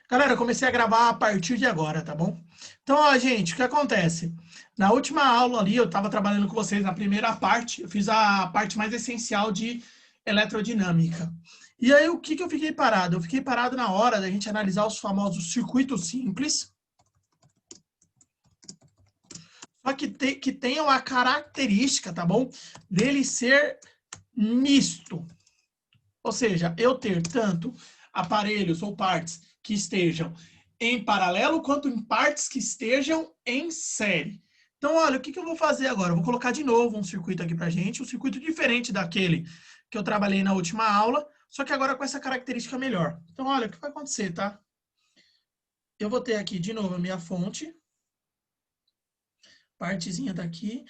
Galera, eu comecei a gravar a partir de agora, tá bom? Então, ó, gente, o que acontece? Na última aula ali, eu estava trabalhando com vocês na primeira parte, eu fiz a parte mais essencial de eletrodinâmica. E aí, o que que eu fiquei parado? Eu fiquei parado na hora da gente analisar os famosos circuitos simples, só que tenham a característica, tá bom? Dele ser misto. Ou seja, eu ter tanto aparelhos ou partes que estejam em paralelo, quanto em partes que estejam em série. Então, olha, o que eu vou fazer agora? Eu vou colocar de novo um circuito aqui para gente, um circuito diferente daquele que eu trabalhei na última aula, só que agora com essa característica melhor. Então, olha, o que vai acontecer, tá? Eu vou ter aqui de novo a minha fonte, partezinha daqui,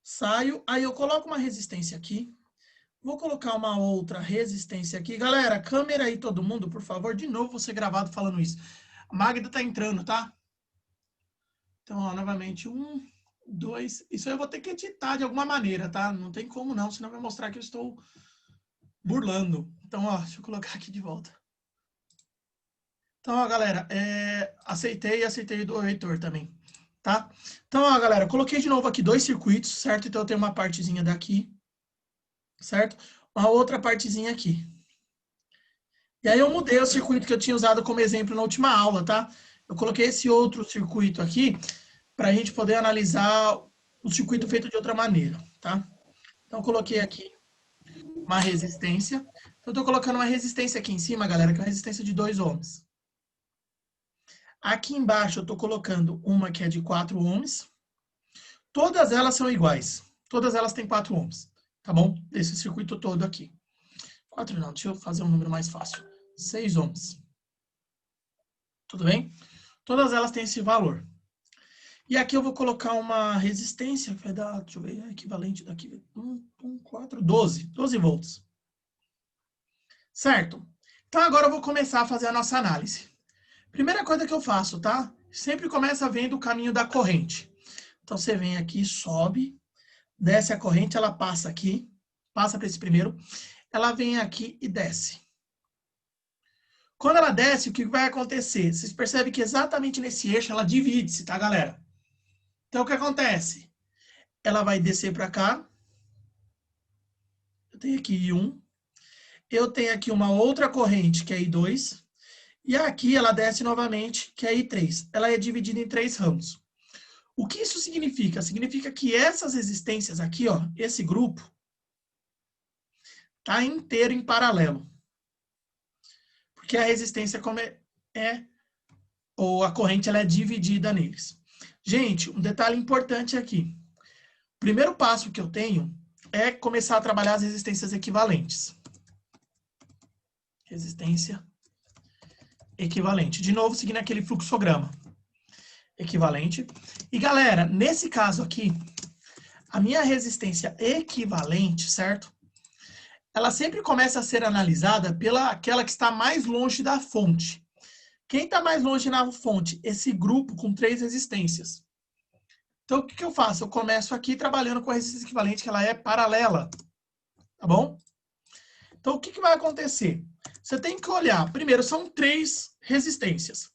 saio, aí eu coloco uma resistência aqui, vou colocar uma outra resistência aqui. Galera, câmera aí todo mundo, por favor. De novo você gravado falando isso. A Magda tá entrando, tá? Então, ó, novamente, 1, 2. Isso aí eu vou ter que editar de alguma maneira, tá? Não tem como não, senão vai mostrar que eu estou burlando. Então, ó, deixa eu colocar aqui de volta. Então, ó, galera, aceitei do Heitor também, tá? Então, ó, galera, coloquei de novo aqui dois circuitos, certo? Então, eu tenho uma partezinha daqui, certo? Uma outra partezinha aqui. E aí eu mudei o circuito que eu tinha usado como exemplo na última aula, tá? Eu coloquei esse outro circuito aqui para a gente poder analisar o circuito feito de outra maneira, tá? Então eu coloquei aqui uma resistência. Então eu estou colocando uma resistência aqui em cima, galera, que é uma resistência de 2 ohms. Aqui embaixo eu estou colocando uma que é de 4 ohms. Todas elas são iguais. Todas elas têm 4 ohms, tá bom? Esse circuito todo aqui. 4 não, deixa eu fazer um número mais fácil. 6 ohms. Tudo bem? Todas elas têm esse valor. E aqui eu vou colocar uma resistência, que vai dar, deixa eu ver, é equivalente daqui, 12 volts. Certo? Então agora eu vou começar a fazer a nossa análise. Primeira coisa que eu faço, tá? Sempre começa vendo o caminho da corrente. Então você vem aqui, sobe, desce a corrente, ela passa aqui, passa para esse primeiro, ela vem aqui e desce. Quando ela desce, o que vai acontecer? Vocês percebem que exatamente nesse eixo ela divide-se, tá, galera? Então o que acontece? Ela vai descer para cá. Eu tenho aqui I1. Eu tenho aqui uma outra corrente, que é I2. E aqui ela desce novamente, que é I3. Ela é dividida em 3 ramos. O que isso significa? Significa que essas resistências aqui, ó, esse grupo, tá inteiro em paralelo. Porque a resistência ou a corrente, ela é dividida neles. Gente, um detalhe importante aqui. O primeiro passo que eu tenho é começar a trabalhar as resistências equivalentes. Resistência equivalente. De novo, seguindo aquele fluxograma. Equivalente. E, galera, nesse caso aqui, a minha resistência equivalente, certo? Ela sempre começa a ser analisada pela aquela que está mais longe da fonte. Quem está mais longe na fonte? Esse grupo com 3 resistências. Então, o que eu faço? Eu começo aqui trabalhando com a resistência equivalente, que ela é paralela. Tá bom? Então, o que vai acontecer? Você tem que olhar. Primeiro, são 3 resistências.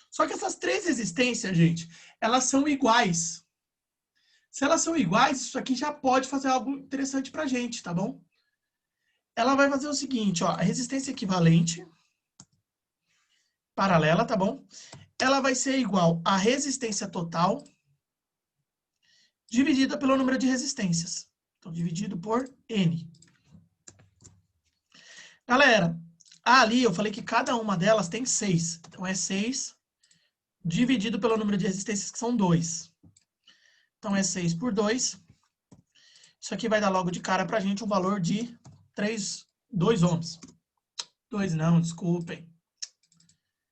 Só que essas 3 resistências, gente, elas são iguais. Se elas são iguais, isso aqui já pode fazer algo interessante para a gente, tá bom? Ela vai fazer o seguinte, ó, a resistência equivalente, paralela, tá bom? Ela vai ser igual à resistência total dividida pelo número de resistências. Então, dividido por N. Galera, ali eu falei que cada uma delas tem 6. Então, é 6 dividido pelo número de resistências, que são 2. Então, é 6 por 2. Isso aqui vai dar logo de cara para a gente um valor de 2 ohms. 2 não, desculpem.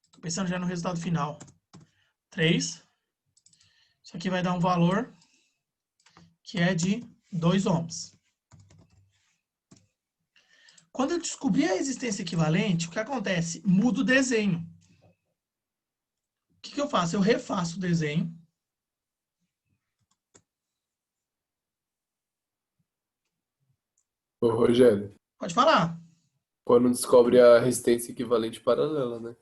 Estou pensando já no resultado final. 3. Isso aqui vai dar um valor que é de 2 ohms. Quando eu descobri a resistência equivalente, o que acontece? Muda o desenho. O que eu faço? Eu refaço o desenho. Ô, Rogério, Pode falar. Quando descobre a resistência equivalente paralela, né?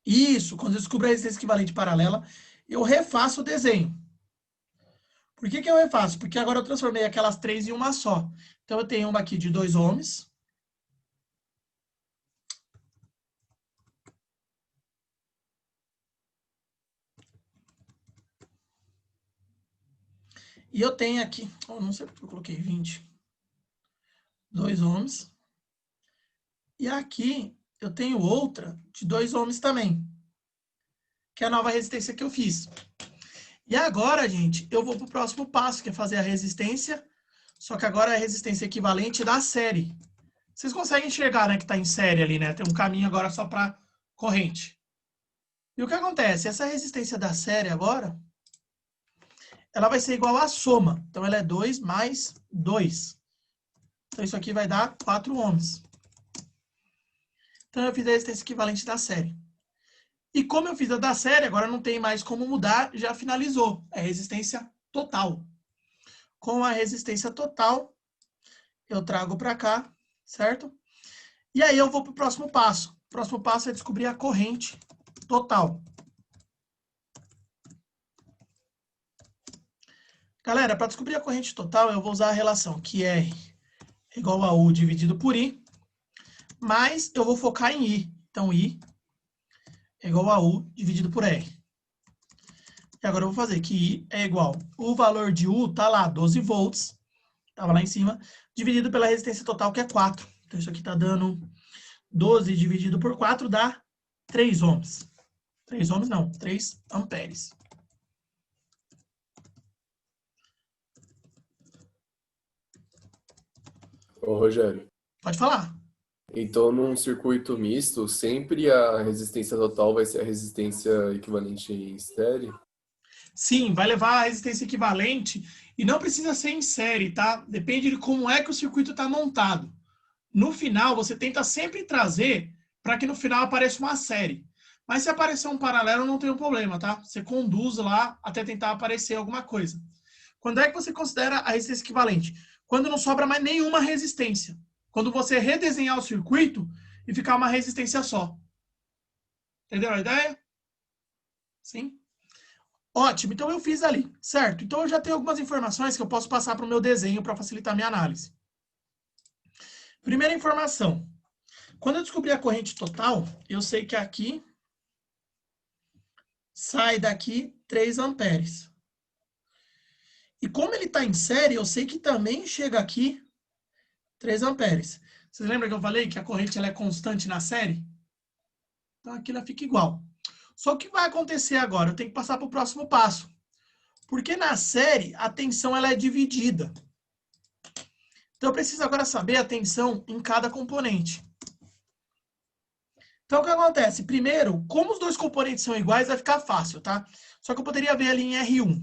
Isso, quando eu descubro a resistência equivalente paralela, eu refaço o desenho. Por que que eu refaço? Porque agora eu transformei aquelas três em uma só. Então, eu tenho uma aqui de 2 ohms. E eu tenho aqui, não sei porque eu coloquei 20. 2 ohms. E aqui eu tenho outra de 2 ohms também, que é a nova resistência que eu fiz. E agora, gente, eu vou para o próximo passo, que é fazer a resistência, só que agora é a resistência equivalente da série. Vocês conseguem enxergar, né, que está em série ali, né? Tem um caminho agora só para corrente. E o que acontece? Essa resistência da série agora, ela vai ser igual à soma. Então, ela é 2 mais 2. Então, isso aqui vai dar 4 ohms. Então, eu fiz a resistência equivalente da série. E como eu fiz a da série, agora não tem mais como mudar, já finalizou. É resistência total. Com a resistência total, eu trago para cá, certo? E aí eu vou para o próximo passo. O próximo passo é descobrir a corrente total. Galera, para descobrir a corrente total, eu vou usar a relação que R é igual a U dividido por I, mas eu vou focar em I. Então, I é igual a U dividido por R. E agora eu vou fazer que I é igual, o valor de U está lá, 12 volts, estava lá em cima, dividido pela resistência total, que é 4. Então, isso aqui está dando 12 dividido por 4 dá 3 ohms. 3 ohms não, 3 amperes. Ô, Rogério. Pode falar. Então, num circuito misto, sempre a resistência total vai ser a resistência equivalente em série? Sim, vai levar a resistência equivalente e não precisa ser em série, tá? Depende de como é que o circuito está montado. No final, você tenta sempre trazer para que no final apareça uma série. Mas se aparecer um paralelo, não tem um problema, tá? Você conduz lá até tentar aparecer alguma coisa. Quando é que você considera a resistência equivalente? Quando não sobra mais nenhuma resistência. Quando você redesenhar o circuito e ficar uma resistência só. Entendeu a ideia? Sim? Ótimo, então eu fiz ali, certo? Então eu já tenho algumas informações que eu posso passar para o meu desenho para facilitar a minha análise. Primeira informação. Quando eu descobrir a corrente total, eu sei que aqui sai daqui 3 amperes. E como ele está em série, eu sei que também chega aqui 3 amperes. Vocês lembram que eu falei que a corrente ela é constante na série? Então aqui ela fica igual. Só que o que vai acontecer agora? Eu tenho que passar para o próximo passo. Porque na série a tensão ela é dividida. Então eu preciso agora saber a tensão em cada componente. Então o que acontece? Primeiro, como os dois componentes são iguais, vai ficar fácil, tá? Só que eu poderia ver ali em R1.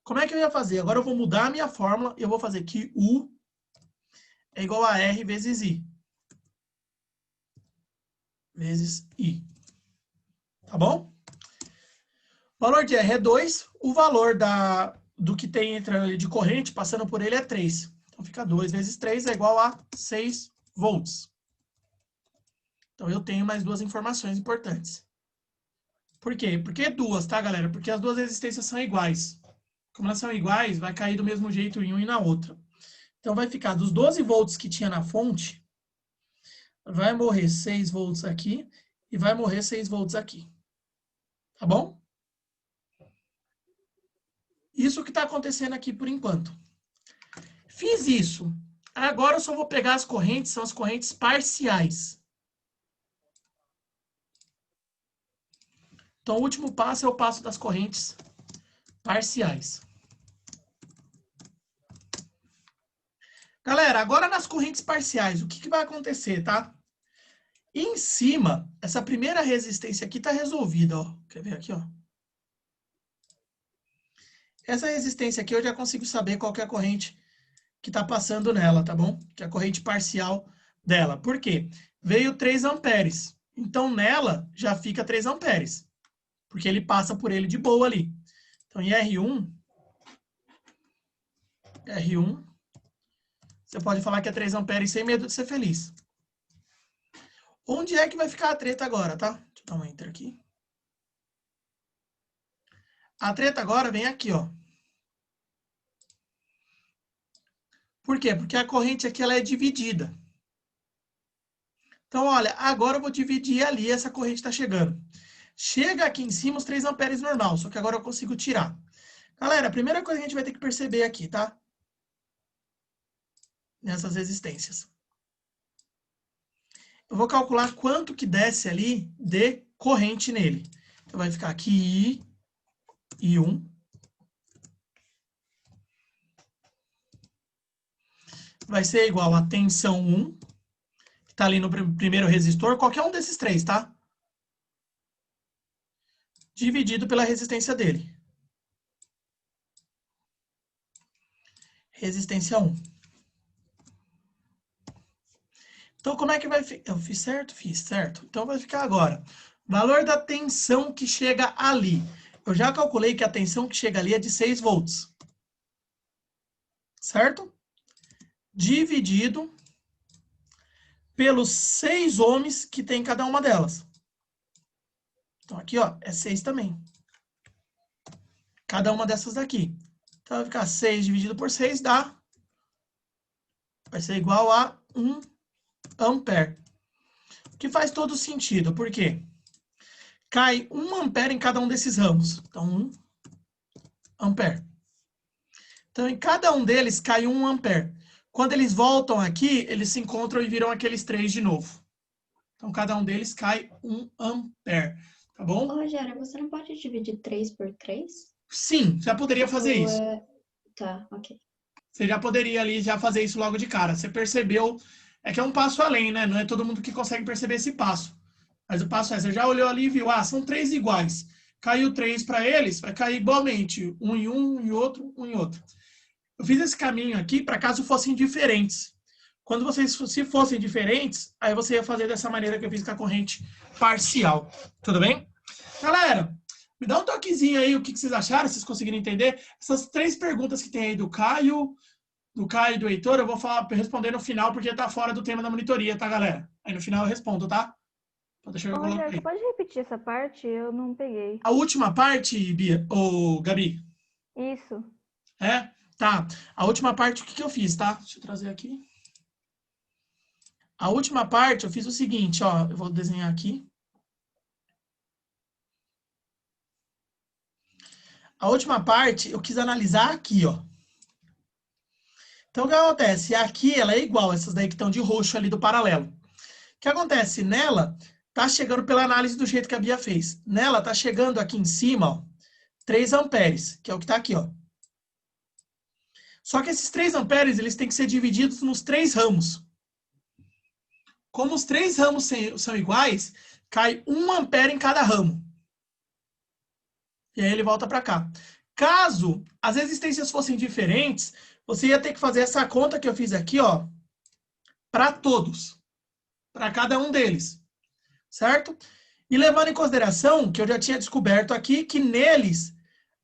Como é que eu ia fazer? Agora eu vou mudar a minha fórmula e eu vou fazer que U é igual a R vezes I. Vezes I. Tá bom? O valor de R é 2, o valor do que tem entre ele de corrente, passando por ele, é 3. Então fica 2 vezes 3 é igual a 6 volts. Então eu tenho mais duas informações importantes. Por quê? Por que duas, tá, galera? Porque as duas resistências são iguais. Como elas são iguais, vai cair do mesmo jeito em uma e na outra. Então vai ficar dos 12 volts que tinha na fonte, vai morrer 6 volts aqui e vai morrer 6 volts aqui. Tá bom? Isso que está acontecendo aqui por enquanto. Fiz isso. Agora eu só vou pegar as correntes, são as correntes parciais. Então o último passo é o passo das correntes parciais. Galera, agora nas correntes parciais, o que vai acontecer, tá? Em cima, essa primeira resistência aqui está resolvida, ó. Quer ver aqui, ó? Essa resistência aqui eu já consigo saber qual que é a corrente que está passando nela, tá bom? Que é a corrente parcial dela. Por quê? Veio 3 amperes. Então, nela já fica 3 amperes. Porque ele passa por ele de boa ali. Então, em R1, você pode falar que é 3 amperes sem medo de ser feliz. Onde é que vai ficar a treta agora, tá? Deixa eu dar um enter aqui. A treta agora vem aqui, ó. Por quê? Porque a corrente aqui ela é dividida. Então, olha, agora eu vou dividir ali, essa corrente está chegando. Chega aqui em cima os 3 amperes normal, só que agora eu consigo tirar. Galera, a primeira coisa que a gente vai ter que perceber aqui, tá? Nessas resistências. Eu vou calcular quanto que desce ali de corrente nele. Então, vai ficar aqui I1. Vai ser igual a tensão 1, que está ali no primeiro resistor, qualquer um desses 3, tá? Dividido pela resistência dele. Resistência 1. Então, como é que vai ficar? Eu fiz certo? Fiz certo. Então, vai ficar agora. Valor da tensão que chega ali. Eu já calculei que a tensão que chega ali é de 6 volts. Certo? Dividido pelos 6 ohms que tem cada uma delas. Então, aqui, ó, é 6 também. Cada uma dessas daqui. Então, vai ficar 6 dividido por 6 dá... Vai ser igual a 1 ampere. Que faz todo sentido. Por quê? Cai 1 ampere em cada um desses ramos. Então, 1 ampere. Então, em cada um deles cai 1 ampere. Quando eles voltam aqui, eles se encontram e viram aqueles 3 de novo. Então, cada um deles cai 1 ampere. Tá bom? Ô, Rogério, você não pode dividir 3 por 3? Sim, já poderia fazer isso. Tá, ok. Você já poderia ali já fazer isso logo de cara. Você percebeu, é que é um passo além, né? Não é todo mundo que consegue perceber esse passo. Mas o passo é, você já olhou ali e viu, ah, são 3 iguais. Caiu 3 para eles, vai cair igualmente. Um em outro, um em outro. Eu fiz esse caminho aqui para caso fossem diferentes. Quando vocês se fossem diferentes, aí você ia fazer dessa maneira que eu fiz com a corrente parcial. Tudo bem? Galera, me dá um toquezinho aí, o que vocês acharam, se vocês conseguiram entender. Essas 3 perguntas que tem aí do Caio e do Heitor, eu vou responder no final, porque tá fora do tema da monitoria, tá, galera? Aí no final eu respondo, tá? Pode deixar eu colocar aí. Você pode repetir essa parte? Eu não peguei. A última parte, Bia, ou Gabi? Isso. É? Tá. A última parte, o que eu fiz, tá? Deixa eu trazer aqui. A última parte, eu fiz o seguinte, ó. Eu vou desenhar aqui. A última parte, eu quis analisar aqui, ó. Então, o que acontece? Aqui, ela é igual, essas daí que estão de roxo ali do paralelo. O que acontece? Nela, tá chegando pela análise do jeito que a Bia fez. Nela, tá chegando aqui em cima, ó, 3 amperes, que é o que tá aqui, ó. Só que esses 3 amperes, eles têm que ser divididos nos 3 ramos. Como os 3 ramos são iguais, cai 1 ampere em cada ramo. E aí ele volta para cá. Caso as resistências fossem diferentes, você ia ter que fazer essa conta que eu fiz aqui, ó, para todos. Para cada um deles. Certo? E levando em consideração que eu já tinha descoberto aqui que neles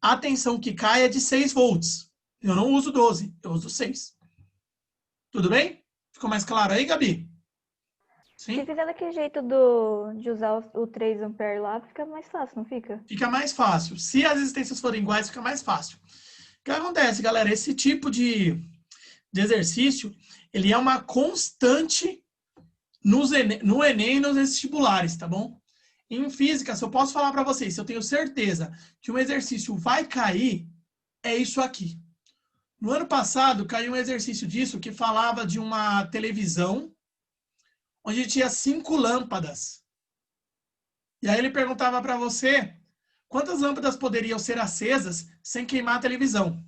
a tensão que cai é de 6 volts. Eu não uso 12, eu uso 6. Tudo bem? Ficou mais claro aí, Gabi? Sim? Se fizer daquele jeito de usar o 3 ampere lá, fica mais fácil, não fica? Fica mais fácil. Se as resistências forem iguais, fica mais fácil. O que acontece, galera? Esse tipo de exercício, ele é uma constante no Enem e nos vestibulares, tá bom? Em física, se eu posso falar para vocês, se eu tenho certeza que um exercício vai cair, é isso aqui. No ano passado, caiu um exercício disso que falava de uma televisão onde tinha 5 lâmpadas. E aí ele perguntava para você quantas lâmpadas poderiam ser acesas sem queimar a televisão.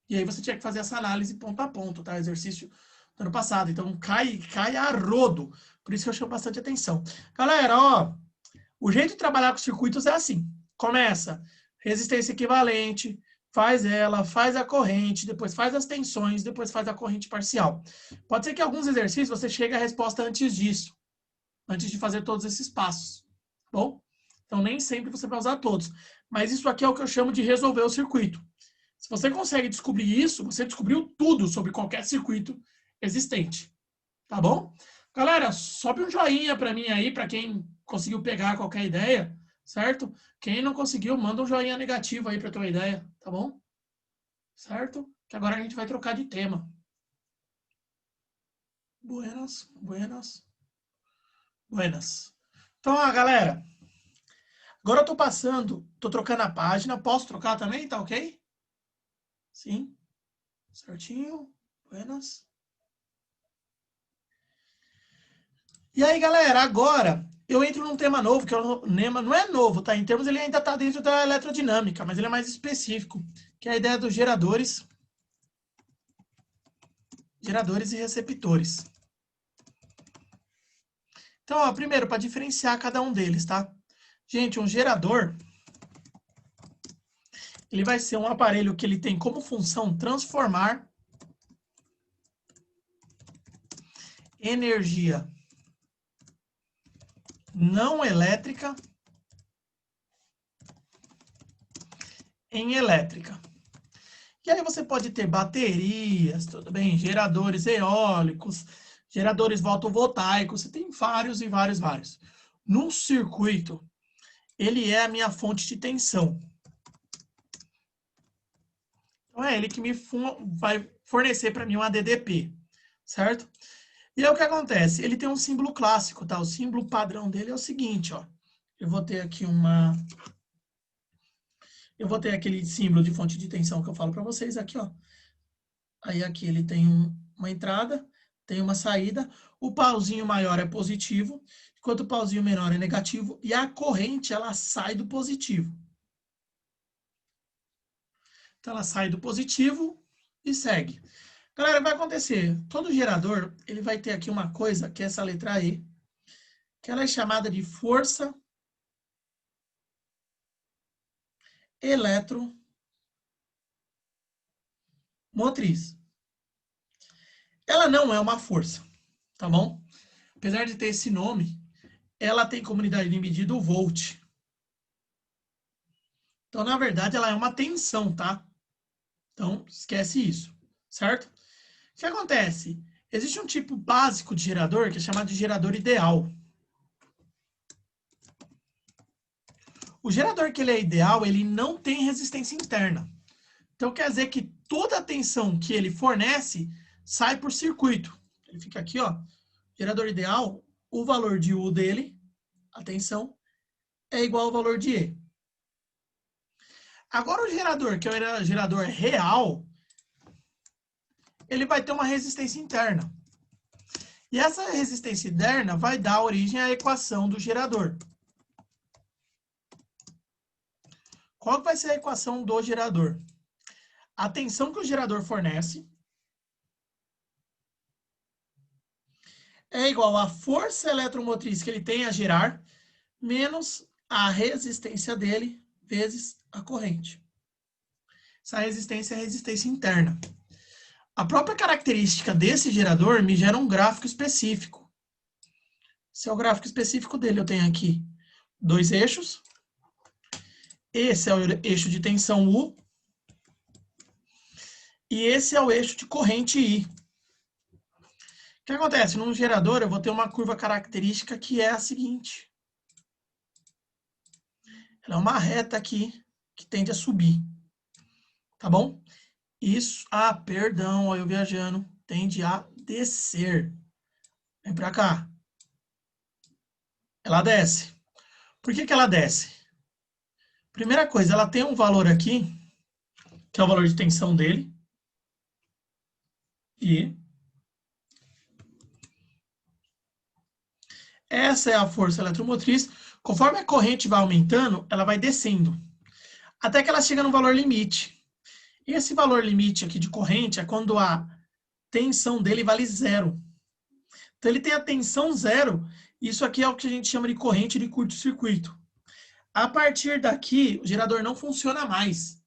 E aí você tinha que fazer essa análise ponto a ponto, tá? Exercício do ano passado. Então cai a rodo. Por isso que eu chamo bastante atenção. Galera, ó, o jeito de trabalhar com circuitos é assim. Começa resistência equivalente, faz ela, faz a corrente, depois faz as tensões, depois faz a corrente parcial. Pode ser que alguns exercícios você chegue à resposta antes disso, antes de fazer todos esses passos. Bom? Então nem sempre você vai usar todos. Mas isso aqui é o que eu chamo de resolver o circuito. Se você consegue descobrir isso, você descobriu tudo sobre qualquer circuito existente. Tá bom? Galera, sobe um joinha para mim aí, para quem conseguiu pegar qualquer ideia, certo? Quem não conseguiu, manda um joinha negativo aí para tua ideia, tá bom? Certo? Que agora a gente vai trocar de tema. Buenas, buenas, buenas. Então, galera, agora eu tô passando, tô trocando a página. Posso trocar também? Tá ok? Sim. Certinho. Buenas. E aí, galera, agora eu entro num tema novo, que é o tema não é novo, tá? Em termos, ele ainda tá dentro da eletrodinâmica, mas ele é mais específico, que é a ideia dos geradores e receptores. Então, ó, primeiro, para diferenciar cada um deles, tá? Gente, um gerador, ele vai ser um aparelho que ele tem como função transformar energia não elétrica em elétrica. E aí você pode ter baterias, tudo bem, geradores eólicos, geradores fotovoltaicos, você tem vários e vários, vários. Num circuito, ele é a minha fonte de tensão. Então é ele que vai fornecer para mim um ADDP, certo? E aí o que acontece? Ele tem um símbolo clássico, tá? O símbolo padrão dele é o seguinte, ó. Eu vou ter aqui aquele símbolo de fonte de tensão que eu falo para vocês aqui, ó. Aí aqui ele tem uma entrada, tem uma saída. O pauzinho maior é positivo, enquanto o pauzinho menor é negativo. E a corrente, ela sai do positivo. Então, ela sai do positivo e segue. Galera, vai acontecer. Todo gerador, ele vai ter aqui uma coisa, que é essa letra E, que ela é chamada de força eletromotriz. Ela não é uma força, tá bom? Apesar de ter esse nome, ela tem como unidade de medida o volt. Então, na verdade, ela é uma tensão, tá? Então, esquece isso, certo? O que acontece? Existe um tipo básico de gerador que é chamado de gerador ideal. O gerador que ele é ideal, ele não tem resistência interna. Então, quer dizer que toda a tensão que ele fornece sai por circuito. Ele fica aqui, ó. Gerador ideal, o valor de U dele, a tensão, é igual ao valor de E. Agora, o gerador, que é o gerador real, ele vai ter uma resistência interna. E essa resistência interna vai dar origem à equação do gerador. Qual que vai ser a equação do gerador? A tensão que o gerador fornece é igual à força eletromotriz que ele tem a gerar, menos a resistência dele, vezes a corrente. Essa resistência é a resistência interna. A própria característica desse gerador me gera um gráfico específico. Esse é o gráfico específico dele. Eu tenho aqui 2 eixos. Esse é o eixo de tensão U. E esse é o eixo de corrente I. O que acontece? Num gerador, eu vou ter uma curva característica que é a seguinte. Ela é uma reta aqui que tende a subir. Tá bom? Isso, perdão, olha eu viajando, tende a descer. Vem pra cá. Ela desce. Por que ela desce? Primeira coisa, ela tem um valor aqui, que é o valor de tensão dele. E essa é a força eletromotriz. Conforme a corrente vai aumentando, ela vai descendo. Até que ela chega no valor limite. E esse valor limite aqui de corrente é quando a tensão dele vale 0. Então, ele tem a tensão 0. Isso aqui é o que a gente chama de corrente de curto-circuito. A partir daqui, o gerador não funciona mais.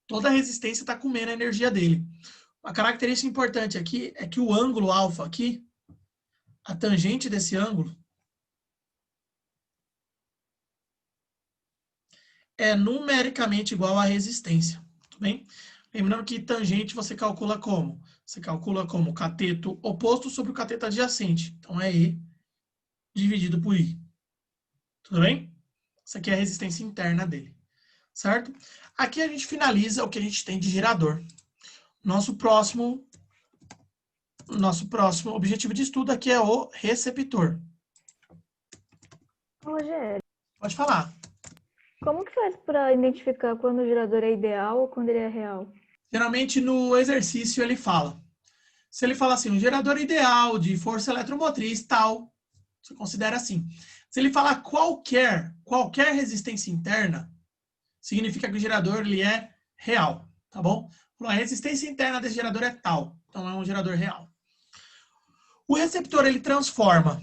Toda a resistência está comendo a energia dele. Uma característica importante aqui é que o ângulo alfa aqui, a tangente desse ângulo, é numericamente igual à resistência. Tudo bem? Lembrando que tangente você calcula como? Você calcula como cateto oposto sobre o cateto adjacente. Então, é E dividido por I. Tudo bem? Essa aqui é a resistência interna dele. Certo? Aqui a gente finaliza o que a gente tem de gerador. Nosso próximo objetivo de estudo aqui é o receptor. Rogério, Pode falar. como que faz para identificar quando o gerador é ideal ou quando ele é real? Geralmente no exercício ele fala. Se ele fala assim, um gerador ideal de força eletromotriz tal, você considera assim. Se ele falar qualquer resistência interna, significa que o gerador ele é real, tá bom? A resistência interna desse gerador é tal, então é um gerador real. O receptor ele transforma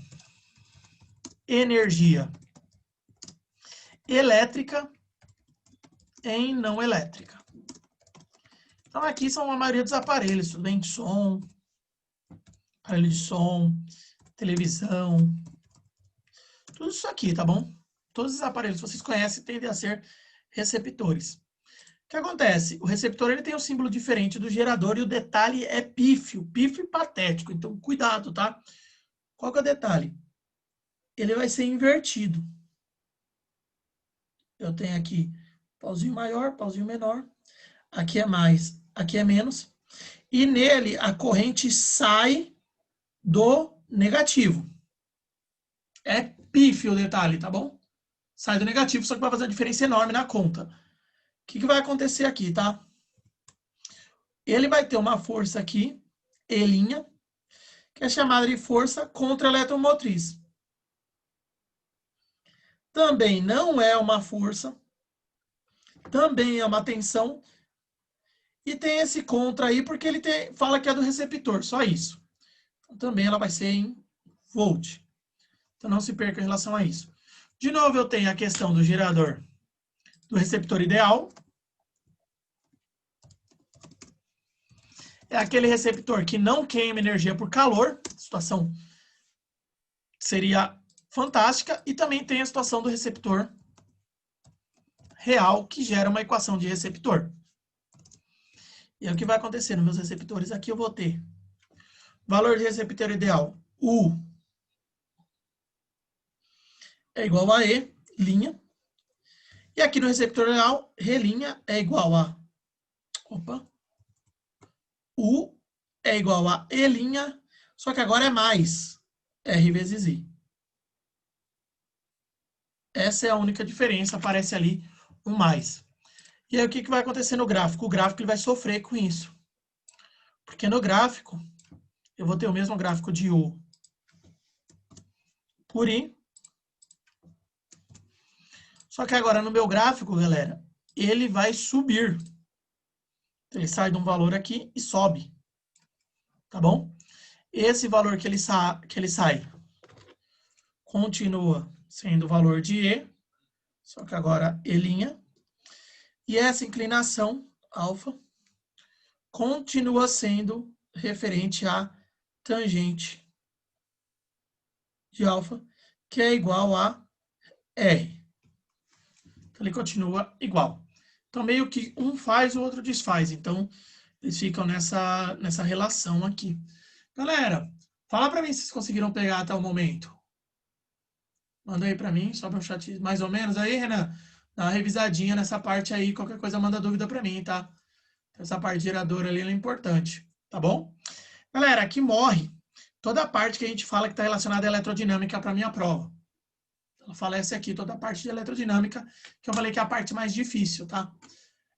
energia elétrica em não elétrica. Então aqui são a maioria dos aparelhos, tudo bem? De som, aparelho de som, televisão, tudo isso aqui, tá bom? Todos os aparelhos que vocês conhecem tendem a ser receptores. O que acontece? O receptor ele tem um símbolo diferente do gerador e o detalhe é pífio e patético. Então, cuidado, tá? Qual que é o detalhe? Ele vai ser invertido. Eu tenho aqui pauzinho maior, pauzinho menor. Aqui é mais, aqui é menos. E nele a corrente sai do negativo. É pífio o detalhe, tá bom? Sai do negativo, só que vai fazer uma diferença enorme na conta. O que vai acontecer aqui, tá? Ele vai ter uma força aqui, E', que é chamada de força contra-eletromotriz. Também não é uma força, também é uma tensão, e tem esse contra aí porque ele fala que é do receptor, só isso. Então, também ela vai ser em volt. Então não se perca em relação a isso. De novo, eu tenho a questão do gerador do receptor ideal. É aquele receptor que não queima energia por calor. A situação seria fantástica. E também tem a situação do receptor real, que gera uma equação de receptor. E aí, o que vai acontecer nos meus receptores aqui? Eu vou ter valor de receptor ideal, U é igual a E'. E aqui no receptor real, R' é igual a... U é igual a E', só que agora é mais R vezes I. Essa é a única diferença, aparece ali um mais. E aí o que vai acontecer no gráfico? O gráfico ele vai sofrer com isso. Porque no gráfico, eu vou ter o mesmo gráfico de U por I. Só que agora no meu gráfico, galera, ele vai subir. Ele sai de um valor aqui e sobe. Tá bom? Esse valor que ele sai continua sendo o valor de E, só que agora E'. E essa inclinação, alfa, continua sendo referente à tangente de alfa, que é igual a R. Então, ele continua igual. Então, meio que um faz, o outro desfaz. Então, eles ficam nessa relação aqui. Galera, fala para mim se vocês conseguiram pegar até o momento. Manda aí para mim, só para o chat mais ou menos. Aí, Renan, dá uma revisadinha nessa parte aí. Qualquer coisa, manda dúvida para mim, tá? Essa parte geradora ali é importante, tá bom? Galera, aqui morre toda a parte que a gente fala que está relacionada à elerodinâmica para minha prova. Ela fala essa aqui, toda a parte de elerodinâmica, que eu falei que é a parte mais difícil, tá?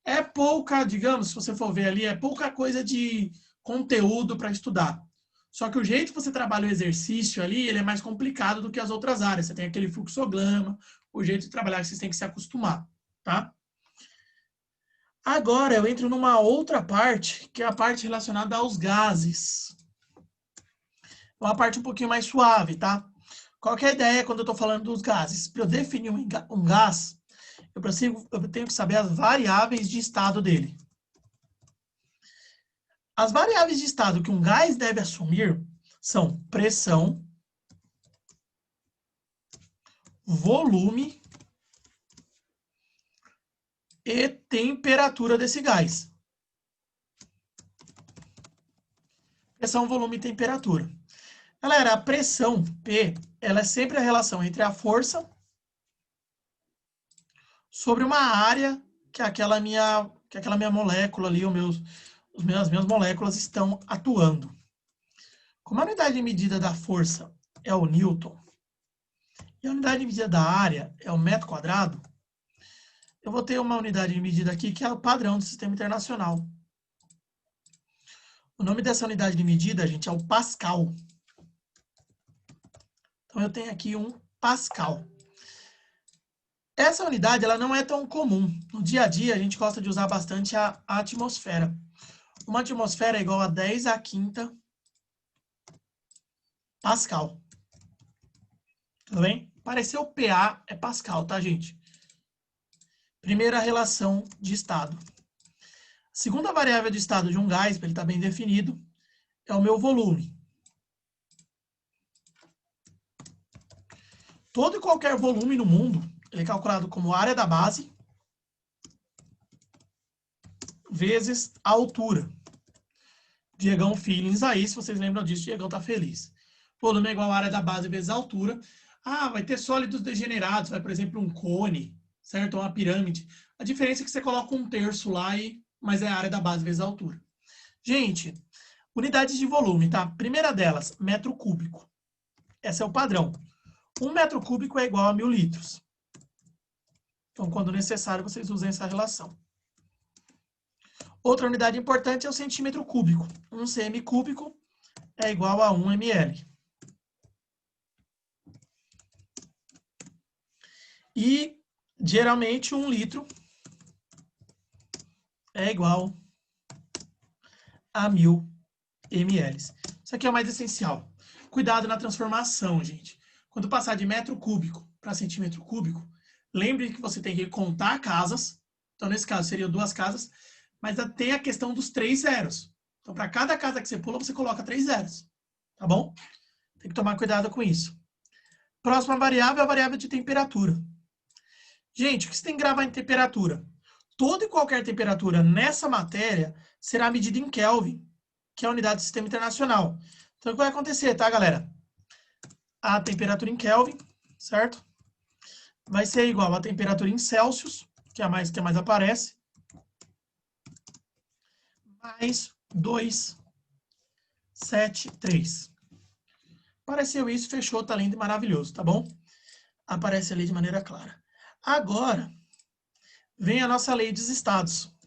É pouca, digamos, se você for ver ali, é pouca coisa de conteúdo para estudar. Só que o jeito que você trabalha o exercício ali, ele é mais complicado do que as outras áreas. Você tem aquele fluxograma, o jeito de trabalhar que vocês têm que se acostumar, tá? Agora eu entro numa outra parte, que é a parte relacionada aos gases. Uma parte um pouquinho mais suave, tá? Qual que é a ideia quando eu estou falando dos gases? Para eu definir um gás, eu tenho que saber as variáveis de estado dele. As variáveis de estado que um gás deve assumir são pressão, volume e temperatura desse gás. Pressão, volume e temperatura. Galera, a pressão, P, ela é sempre a relação entre a força sobre uma área que aquela minha molécula ali, as minhas moléculas estão atuando. Como a unidade de medida da força é o Newton e a unidade de medida da área é o metro quadrado, eu vou ter uma unidade de medida aqui que é o padrão do sistema internacional. O nome dessa unidade de medida, gente, é o Pascal. Então, eu tenho aqui um Pascal. Essa unidade ela não é tão comum. No dia a dia, a gente gosta de usar bastante a atmosfera. Uma atmosfera é igual a 10⁵ Pascal. Tudo bem? Pareceu PA é Pascal, tá, gente? Primeira relação de estado. Segunda variável de estado de um gás, para ele estar bem definido, é o meu volume. Todo e qualquer volume no mundo, ele é calculado como área da base vezes a altura. Diegão feelings aí, se vocês lembram disso, Diegão tá feliz. Volume é igual a área da base vezes a altura. Ah, vai ter sólidos degenerados, vai, por exemplo, um cone, certo? Ou uma pirâmide. A diferença é que você coloca 1/3 lá, mas é a área da base vezes a altura. Gente, unidades de volume, tá? Primeira delas, metro cúbico. Esse é o padrão. 1 metro cúbico é igual a 1000 litros. Então, quando necessário, vocês usem essa relação. Outra unidade importante é o centímetro cúbico. 1 cm cúbico é igual a 1 ml. E, geralmente, 1 litro é igual a 1000 ml. Isso aqui é o mais essencial. Cuidado na transformação, gente. Quando passar de metro cúbico para centímetro cúbico, lembre que você tem que contar casas. Então, nesse caso, seriam 2 casas. Mas tem a questão dos 3 zeros. Então, para cada casa que você pula, você coloca 3 zeros. Tá bom? Tem que tomar cuidado com isso. Próxima variável é a variável de temperatura. Gente, o que você tem que gravar em temperatura? Toda e qualquer temperatura nessa matéria será medida em Kelvin, que é a unidade do sistema internacional. Então, o que vai acontecer, tá, galera? A temperatura em Kelvin, certo? Vai ser igual a temperatura em Celsius, que é a que mais aparece, mais 273. Apareceu isso, fechou, tá lindo e maravilhoso, tá bom? Aparece ali de maneira clara. Agora, vem a nossa lei dos estados. O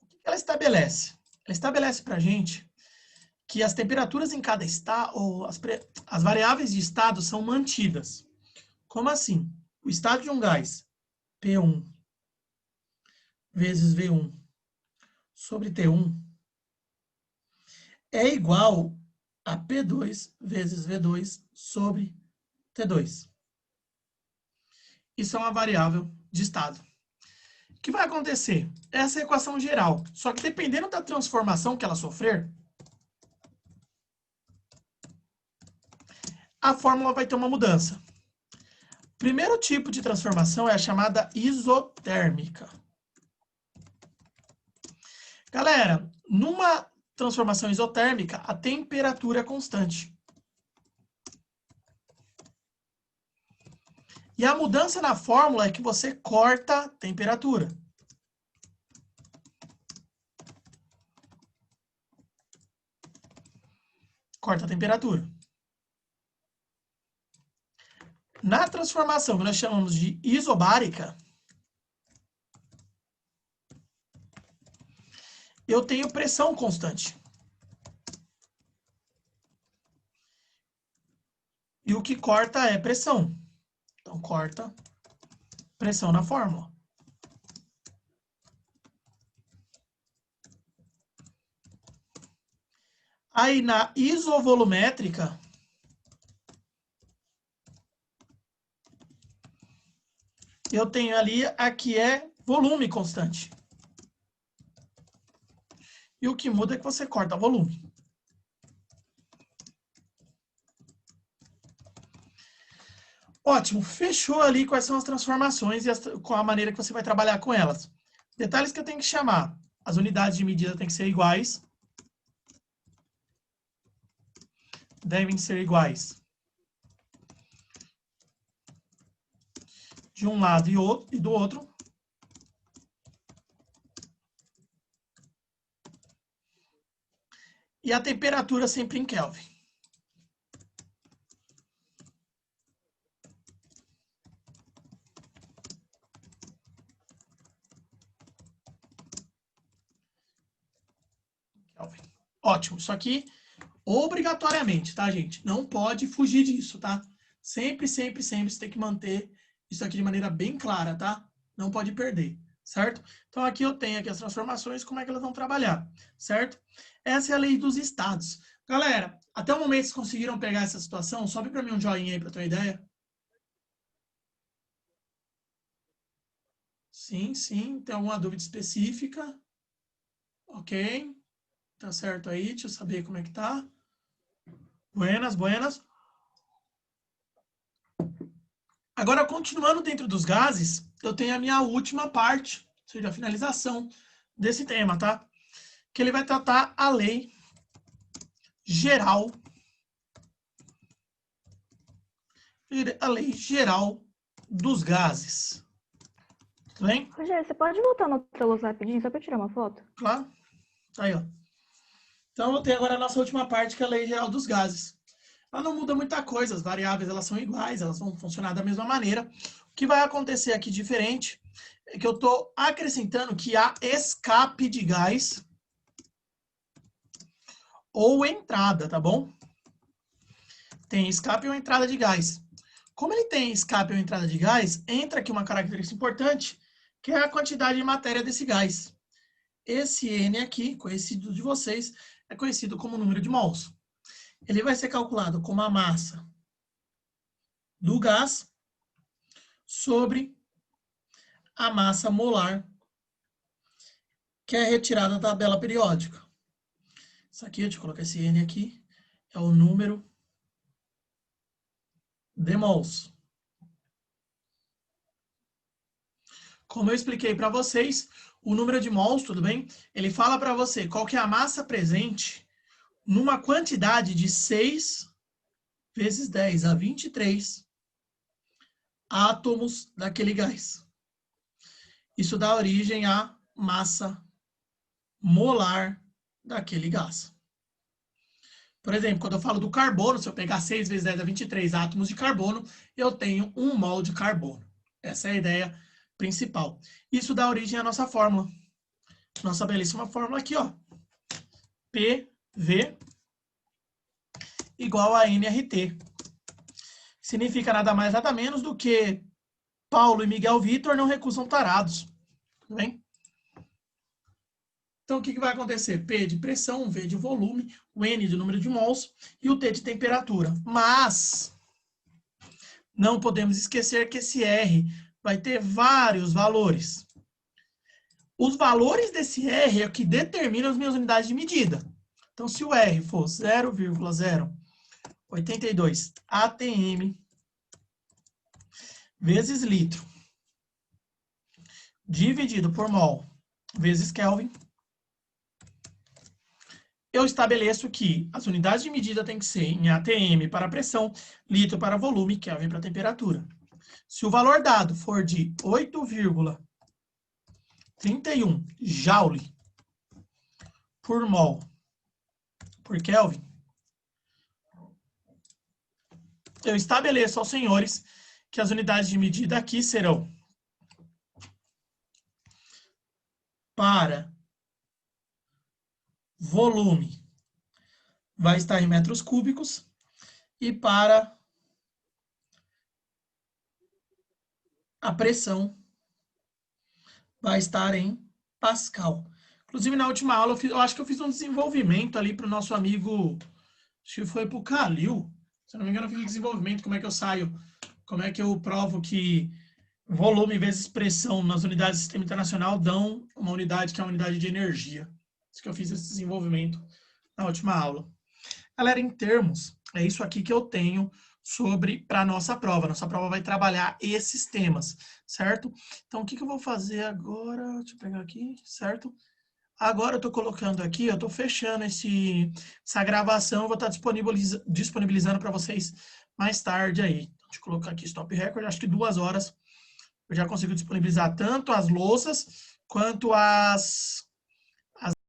que ela estabelece? Ela estabelece pra gente que as temperaturas em cada estado, ou as variáveis de estado são mantidas. Como assim? O estado de um gás, P1 vezes V1 sobre T1 é igual a P2 vezes V2 sobre T2. Isso é uma variável de estado. O que vai acontecer? Essa é a equação geral. Só que dependendo da transformação que ela sofrer, a fórmula vai ter uma mudança. O primeiro tipo de transformação é a chamada isotérmica. Galera, numa transformação isotérmica, a temperatura é constante. E a mudança na fórmula é que você corta a temperatura. Corta a temperatura. Na transformação que nós chamamos de isobárica, eu tenho pressão constante. E o que corta é pressão. Então, corta pressão na fórmula. Aí, na isovolumétrica, eu tenho ali a que é volume constante. E o que muda é que você corta volume. Ótimo, fechou ali quais são as transformações e com a maneira que você vai trabalhar com elas. Detalhes que eu tenho que chamar. as unidades de medida têm que ser iguais. Devem ser iguais de um lado e do outro. E a temperatura sempre em Kelvin. Ótimo. Isso aqui, obrigatoriamente, tá, gente? Não pode fugir disso, tá? Sempre, sempre, sempre você tem que manter isso aqui de maneira bem clara, tá? Não pode perder, certo? Então, aqui eu tenho aqui as transformações, como é que elas vão trabalhar, certo? Essa é a lei dos estados. Galera, até o momento vocês conseguiram pegar essa situação? Sobe para mim um joinha aí para ter uma ideia. Sim, sim. Tem alguma dúvida específica? Ok. Tá certo aí, deixa eu saber como é que tá. Buenas, buenas. Agora, continuando dentro dos gases, eu tenho a minha última parte, ou seja, a finalização desse tema, tá? Que ele vai tratar a lei geral. A lei geral dos gases. Tudo bem? Rogério, você pode voltar no outra lousa rapidinho, só para tirar uma foto? Claro. Tá aí, ó. Então, eu tenho agora a nossa última parte, que é a lei geral dos gases. Ela não muda muita coisa, as variáveis elas são iguais, elas vão funcionar da mesma maneira. O que vai acontecer aqui diferente é que eu estou acrescentando que há escape de gás ou entrada, tá bom? Tem escape ou entrada de gás. Como ele tem escape ou entrada de gás, entra aqui uma característica importante, que é a quantidade de matéria desse gás. Esse N aqui, conhecido de vocês, é conhecido como número de mols. Ele vai ser calculado como a massa do gás sobre a massa molar, que é retirada da tabela periódica. Isso aqui, deixa eu colocar esse N aqui, é o número de mols. Como eu expliquei para vocês, o número de mols, tudo bem? Ele fala para você qual que é a massa presente numa quantidade de 6 vezes 10 a 23 átomos daquele gás. Isso dá origem à massa molar daquele gás. Por exemplo, quando eu falo do carbono, se eu pegar 6 vezes 10 a 23 átomos de carbono, eu tenho 1 mol de carbono. Essa é a ideia principal. Isso dá origem à nossa fórmula. Nossa belíssima fórmula aqui, ó. PV igual a nRT. Significa nada mais, nada menos do que Paulo e Miguel Vitor não recusam tarados. Tudo bem? Então, o que vai acontecer? P de pressão, V de volume, o N de número de mols e o T de temperatura. Mas, não podemos esquecer que esse R vai ter vários valores. Os valores desse R é o que determina as minhas unidades de medida. Então, se o R for 0,082 atm vezes litro, dividido por mol vezes Kelvin, eu estabeleço que as unidades de medida têm que ser em atm para pressão, litro para volume, Kelvin para temperatura. Se o valor dado for de 8,31 joule por mol por Kelvin, eu estabeleço aos senhores que as unidades de medida aqui serão para volume vai estar em metros cúbicos e para a pressão vai estar em Pascal. Inclusive, na última aula, eu acho que eu fiz um desenvolvimento ali para o nosso amigo, acho que foi para o Calil. Se não me engano, eu fiz um desenvolvimento, como é que eu saio, como é que eu provo que volume vezes pressão nas unidades do Sistema Internacional dão uma unidade que é uma unidade de energia. Isso que eu fiz esse desenvolvimento na última aula. Galera, em termos, é isso aqui que eu tenho sobre para a nossa prova. Nossa prova vai trabalhar esses temas, certo? Então, o que eu vou fazer agora? Deixa eu pegar aqui, certo? Agora eu estou colocando aqui, eu estou fechando essa gravação, eu vou estar disponibilizando para vocês mais tarde aí. Deixa eu colocar aqui Stop Record, acho que 2 horas eu já consigo disponibilizar tanto as louças quanto as